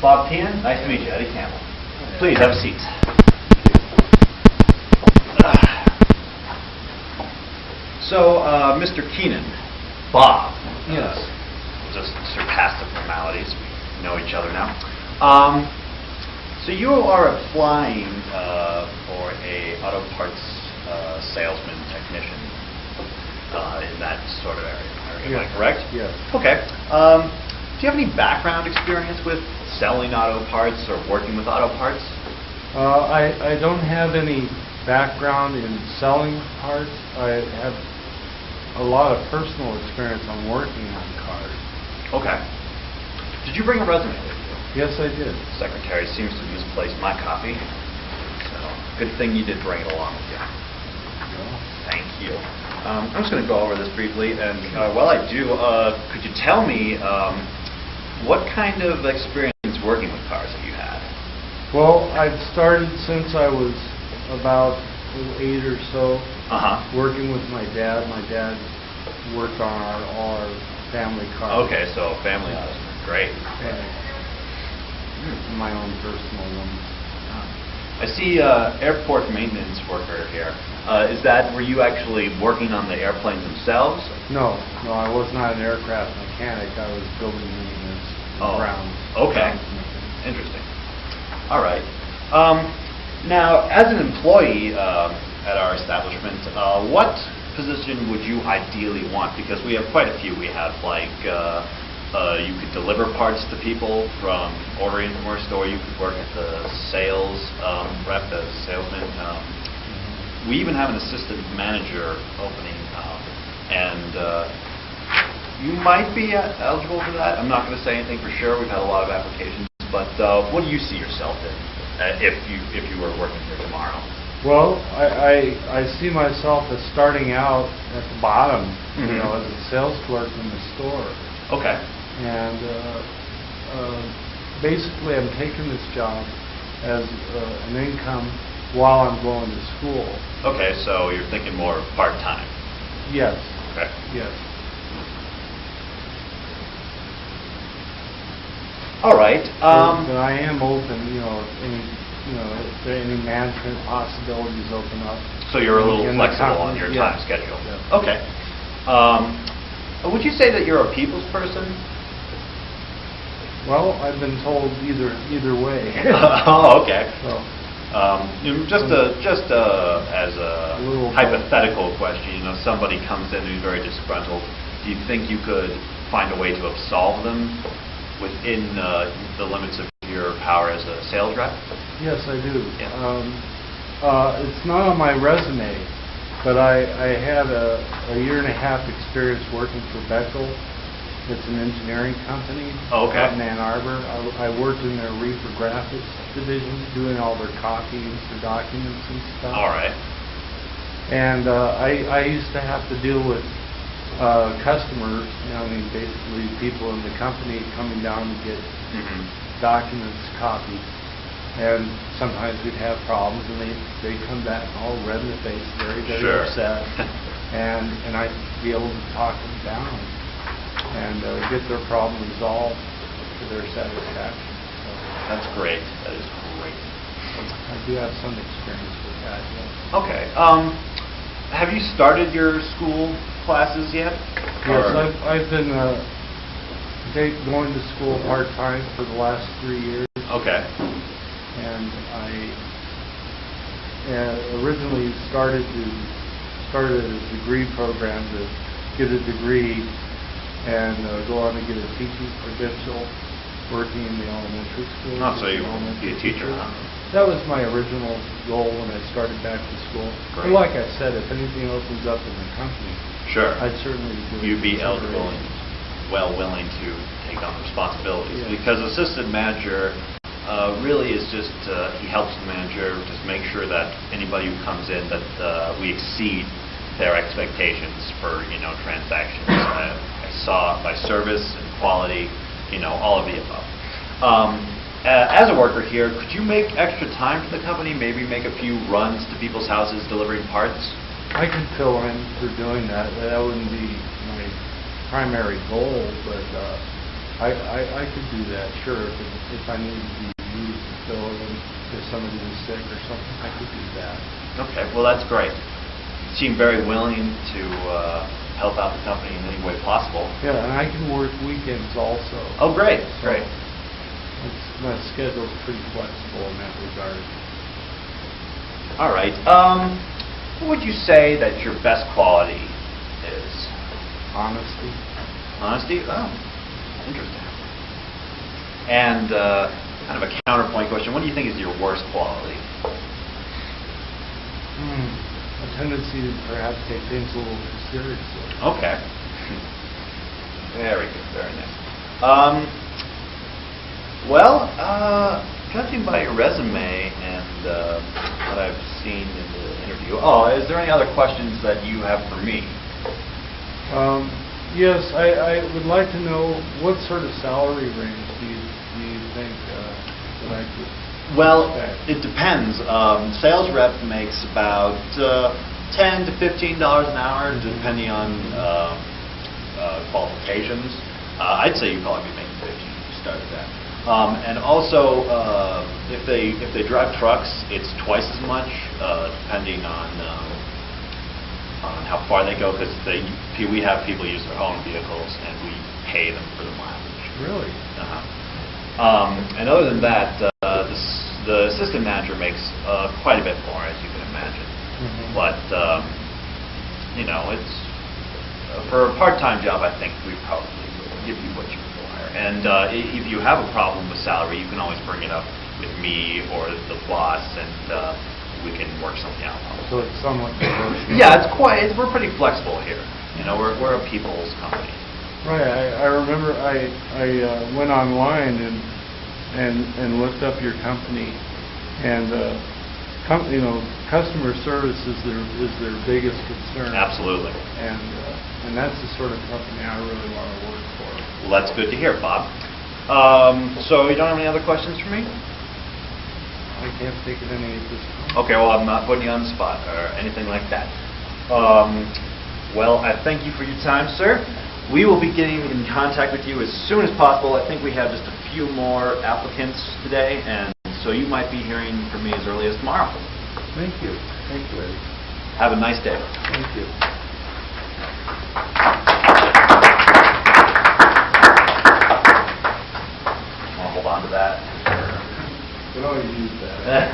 Bob Keenan, nice to meet you. Eddie Campbell. Please have a seat. So, Mr. Keenan, Bob. Yes. Just surpass the formalities. We know each other now. So you are applying for a auto parts salesman technician in that sort of area. Am I correct? Yes. Okay. Do you have any background experience with selling auto parts or working with auto parts? I don't have any background in selling parts. I have a lot of personal experience on working on cars. Okay. Did you bring a resume with you? Yes, I did. The secretary seems to have misplaced my copy. So, good thing you did bring it along with you. Thank you. I'm just going to go over this briefly, and while I do, could you tell me what kind of experience working with cars have you had? Well, I've started since I was about 8 or so, working with my dad. My dad worked on all our family cars. Okay, so family autos. Great. My own personal one. I see airport maintenance worker here. Were you actually working on the airplanes themselves? No, I was not an aircraft mechanic. I was building maintenance grounds. Okay. Interesting. All right. Now, as an employee at our establishment, what position would you ideally want? Because we have quite a few. We have like you could deliver parts to people from ordering from our store. You could work at the sales rep, as a salesman. We even have an assistant manager opening, and you might be eligible for that. I'm not going to say anything for sure. We've had a lot of applications, but what do you see yourself in if you were working here tomorrow? Well, I see myself as starting out at the bottom, as a sales clerk in the store. Okay. And basically, I'm taking this job as an income while I'm going to school. Okay, so you're thinking more part-time? Yes. Okay. Yes. All right. But I am open, if there are any management possibilities open up. So you're a little flexible on your time schedule. Yeah. Okay. Would you say that you're a people's person? Well, I've been told either way. Oh, okay. So, just as a hypothetical question, somebody comes in who's very disgruntled. Do you think you could find a way to absolve them within the limits of your power as a sales rep? Yes, I do. Yeah. It's not on my resume, but I had a 1.5 year experience working for Bechtel. It's an engineering company out in Ann Arbor. I worked in their reefer graphics division, doing all their copying for documents and stuff. All right. And I used to have to deal with customers, basically people in the company coming down to get documents copied. And sometimes we'd have problems, and they'd come back all red in the face, very upset. and I'd be able to talk them down and get their problem resolved to their satisfaction. So that's great. That is great. I do have some experience with that. Yes. Okay. Have you started your school classes yet? Yes, I've been going to school part-time for the last 3 years. Okay. And I originally started a degree program to get a degree and go on to get a teaching credential working in the elementary school. Oh, so you be a teacher, huh? That was my original goal when I started back to school. Great. But like I said, if anything opens up in the company, sure, I'd certainly do it. You'd be eligible and willing to take on responsibilities. Yeah. Because assistant manager really is just, he helps the manager just make sure that anybody who comes in, that we exceed their expectations for, transactions. I saw by service and quality, all of the above. As a worker here, could you make extra time for the company, maybe make a few runs to people's houses delivering parts? I could fill in for doing that. That wouldn't be my primary goal, but I could do that, sure, if I needed to be used to fill in, if somebody was sick or something, I could do that. Okay, well, that's great. You seem very willing to help out the company in any way possible. Yeah, and I can work weekends also. Oh, great, So great. my schedule's pretty flexible in that regard. All right. What would you say that your best quality is? Honesty. Honesty? Oh, interesting. And kind of a counterpoint question, what do you think is your worst quality? A tendency to perhaps take things a little too seriously. Okay. Very good, very nice. Well, judging by your resume and what I've seen in the interview, is there any other questions that you have for me? Yes, I would like to know what sort of salary range do you think that I could Well, expect? it depends. Sales rep makes about $10 to $15 an hour, depending on qualifications. I'd say you'd probably be making 15 to start at that. And also, if they drive trucks, it's twice as much, depending on how far they go, because we have people use their own vehicles, and we pay them for the mileage. Really? And other than that, the assistant manager makes quite a bit more, as you can imagine. Mm-hmm. But it's for a part-time job, I think we probably will give you what you require. And if you have a problem with salary, you can always bring it up with me or the boss, and we can work something out. So it's somewhat negotiable. Yeah, we're pretty flexible here. We're a people's company. Right. I remember I went online and looked up your company, and customer service is their biggest concern. Absolutely. And that's the sort of company I really want to work for. Well, that's good to hear, Bob. So you don't have any other questions for me? I can't think of any at this point. Okay, well, I'm not putting you on the spot or anything like that. Well, I thank you for your time, sir. We will be getting in contact with you as soon as possible. I think we have just a few more applicants today, and so you might be hearing from me as early as tomorrow. Thank you. Thank you, Eddie. Have a nice day. Thank you. Want to hold on to that? Could always use that.